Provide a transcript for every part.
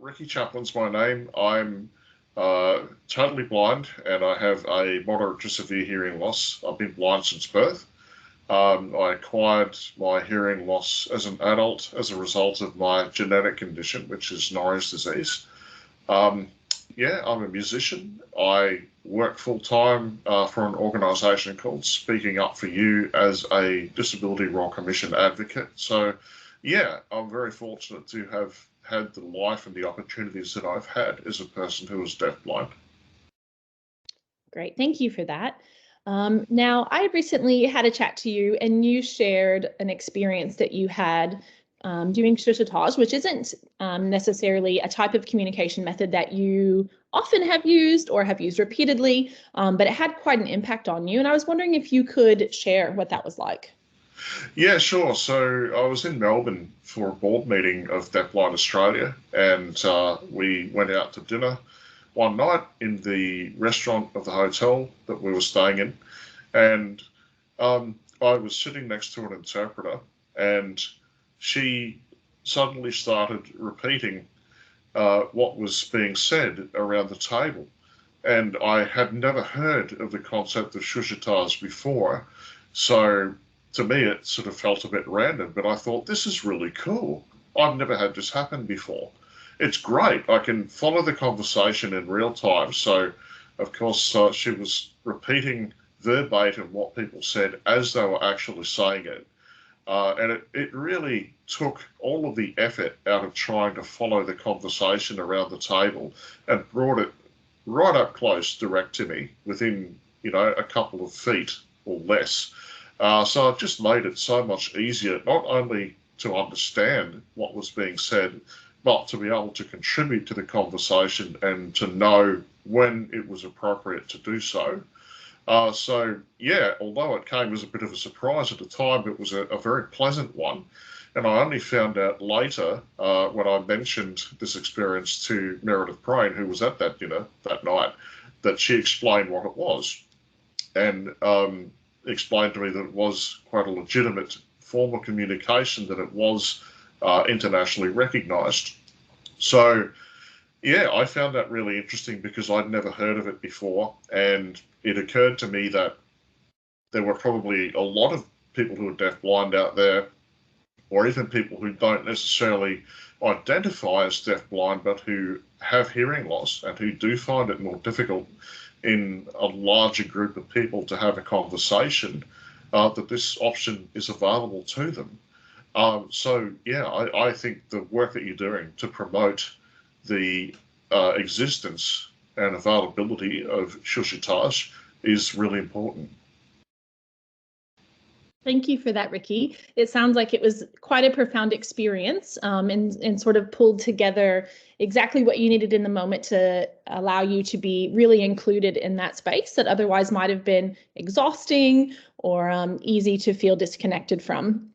Rikki Chaplin's my name. I'm totally blind and I have a moderate to severe hearing loss. I've been blind since birth. I acquired my hearing loss as an adult as a result of my genetic condition, which is Norris disease. Um, yeah, I'm a musician. I work full time for an organisation called Speaking Up for You as a Disability Royal Commission advocate. So, yeah, I'm very fortunate to have had the life and the opportunities that I've had as a person who is deafblind. Great, thank you for that. Now, I recently had a chat to you and you shared an experience that you had doing chuchotage, which isn't necessarily a type of communication method that you often have used or have used repeatedly, but it had quite an impact on you. And I was wondering if you could share what that was like. Yeah, sure. So I was in Melbourne for a board meeting of Deafblind Australia, and we went out to dinner one night in the restaurant of the hotel that we were staying in, and I was sitting next to an interpreter, and she suddenly started repeating what was being said around the table. And I had never heard of the concept of chuchotage before. So to me, it sort of felt a bit random, but I thought, this is really cool. I've never had this happen before. It's great. I can follow the conversation in real time. So, of course, she was repeating verbatim what people said as they were actually saying it. And it really took all of the effort out of trying to follow the conversation around the table and brought it right up close, direct to me, within, a couple of feet or less. So it just made it so much easier, not only to understand what was being said, but to be able to contribute to the conversation and to know when it was appropriate to do so. So, yeah, although it came as a bit of a surprise at the time, it was a very pleasant one. And I only found out later when I mentioned this experience to Meredith Prain, who was at that dinner that night, that she explained what it was and explained to me that it was quite a legitimate form of communication, that it was internationally recognised. So, yeah, I found that really interesting because I'd never heard of it before, and it occurred to me that there were probably a lot of people who are deafblind out there, or even people who don't necessarily identify as deafblind, but who have hearing loss and who do find it more difficult in a larger group of people to have a conversation, that this option is available to them. So, yeah, I think the work that you're doing to promote the existence and availability of chuchotage is really important. Thank you for that, Rikki. It sounds like it was quite a profound experience and sort of pulled together exactly what you needed in the moment to allow you to be really included in that space that otherwise might have been exhausting or easy to feel disconnected from.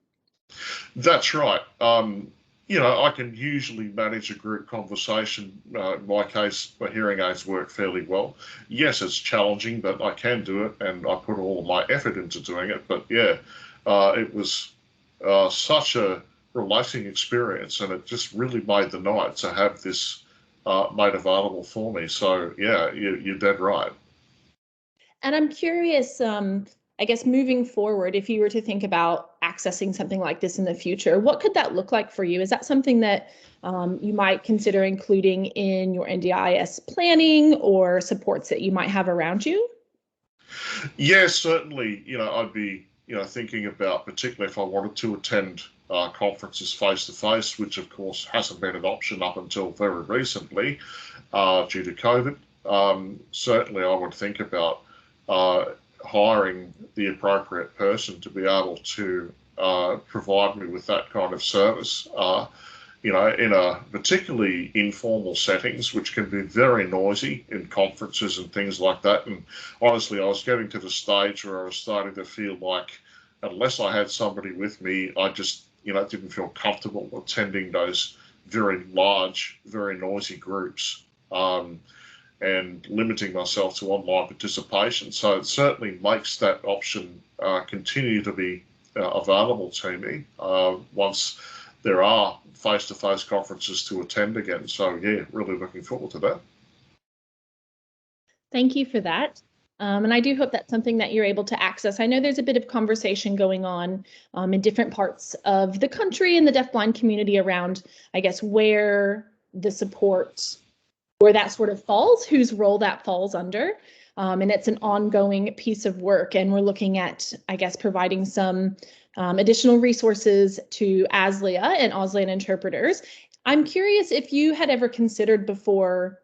That's right. I can usually manage a group conversation. In my case, my hearing aids work fairly well. Yes, it's challenging, but I can do it, and I put all of my effort into doing it. But yeah, it was such a relaxing experience, and it just really made the night to have this made available for me. So yeah, you're dead right. And I'm curious, I guess moving forward, if you were to think about accessing something like this in the future, what could that look like for you? Is that something that you might consider including in your NDIS planning or supports that you might have around you? Yeah, certainly. I'd be, thinking about, particularly if I wanted to attend conferences face to face, which of course hasn't been an option up until very recently due to COVID. Certainly, I would think about hiring the appropriate person to be able to provide me with that kind of service. In a particularly informal settings, which can be very noisy in conferences and things like that. And honestly, I was getting to the stage where I was starting to feel like unless I had somebody with me, I just, didn't feel comfortable attending those very large, very noisy groups and limiting myself to online participation. So it certainly makes that option continue to be available to me once there are face-to-face conferences to attend again. So yeah, really looking forward to that. Thank you for that. And I do hope that's something that you're able to access. I know there's a bit of conversation going on in different parts of the country and the deafblind community around, I guess, where the support, where that sort of falls, whose role that falls under. And it's an ongoing piece of work. And we're looking at, I guess, providing some additional resources to ASLIA and Auslan interpreters. I'm curious if you had ever considered before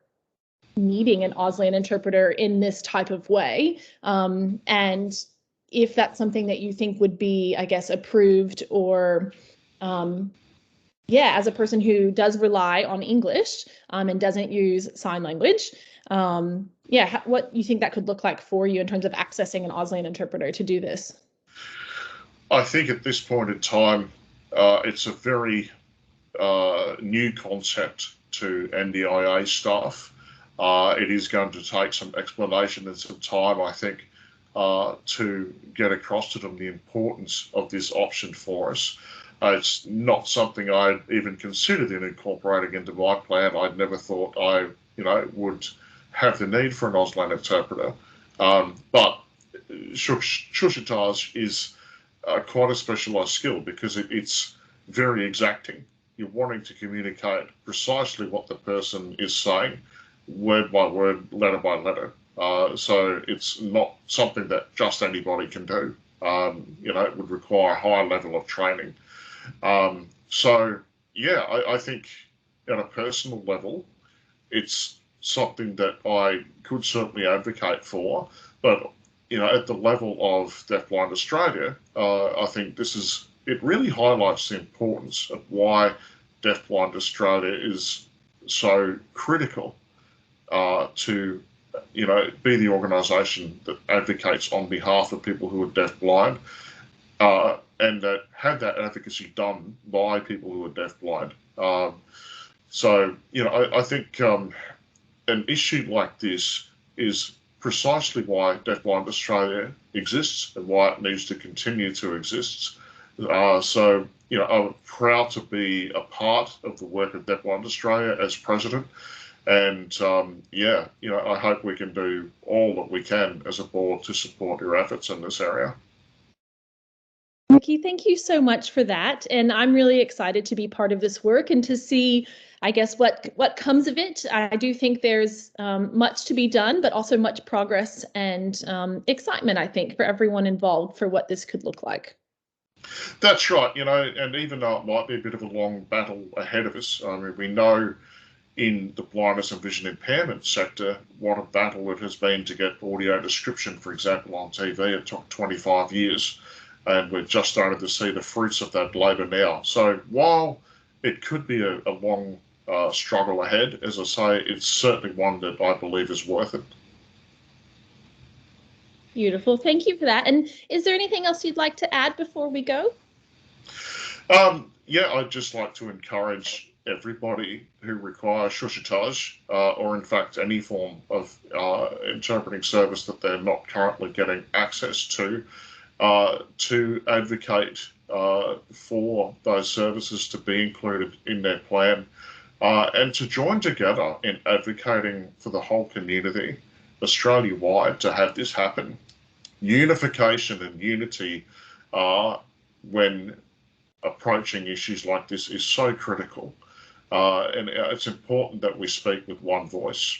needing an Auslan interpreter in this type of way, and if that's something that you think would be, I guess, approved, or yeah, as a person who does rely on English and doesn't use sign language, yeah, what you think that could look like for you in terms of accessing an Auslan interpreter to do this? I think at this point in time, it's a very new concept to NDIA staff. It is going to take some explanation and some time, I think, to get across to them the importance of this option for us. It's not something I'd even considered in incorporating into my plan. I'd never thought I, would have the need for an Auslan interpreter. But Chuchotage is quite a specialised skill because it's very exacting. You're wanting to communicate precisely what the person is saying, word by word, letter by letter. So it's not something that just anybody can do. It would require a high level of training. So yeah, I think at a personal level, it's something that I could certainly advocate for. But at the level of Deafblind Australia, I think it really highlights the importance of why Deafblind Australia is so critical to be the organisation that advocates on behalf of people who are deafblind, and that have that advocacy done by people who are deafblind. So I think an issue like this is precisely why Deafblind Australia exists and why it needs to continue to exist. So I'm proud to be a part of the work of Deafblind Australia as president. And I hope we can do all that we can as a board to support your efforts in this area. Rikki, thank you so much for that. And I'm really excited to be part of this work and to see, I guess, what comes of it. I do think there's much to be done, but also much progress and excitement, I think, for everyone involved for what this could look like. That's right. And even though it might be a bit of a long battle ahead of us, I mean, we know in the blindness and vision impairment sector what a battle it has been to get audio description, for example, on TV. It took 25 years, and we're just starting to see the fruits of that labour now. So while it could be a long struggle ahead, as I say, it's certainly one that I believe is worth it. Beautiful. Thank you for that. And is there anything else you'd like to add before we go? Yeah, I'd just like to encourage everybody who requires Chuchotage, or in fact any form of interpreting service that they're not currently getting access to advocate for those services to be included in their plan, and to join together in advocating for the whole community, Australia-wide, to have this happen. Unification and unity when approaching issues like this is so critical, and it's important that we speak with one voice.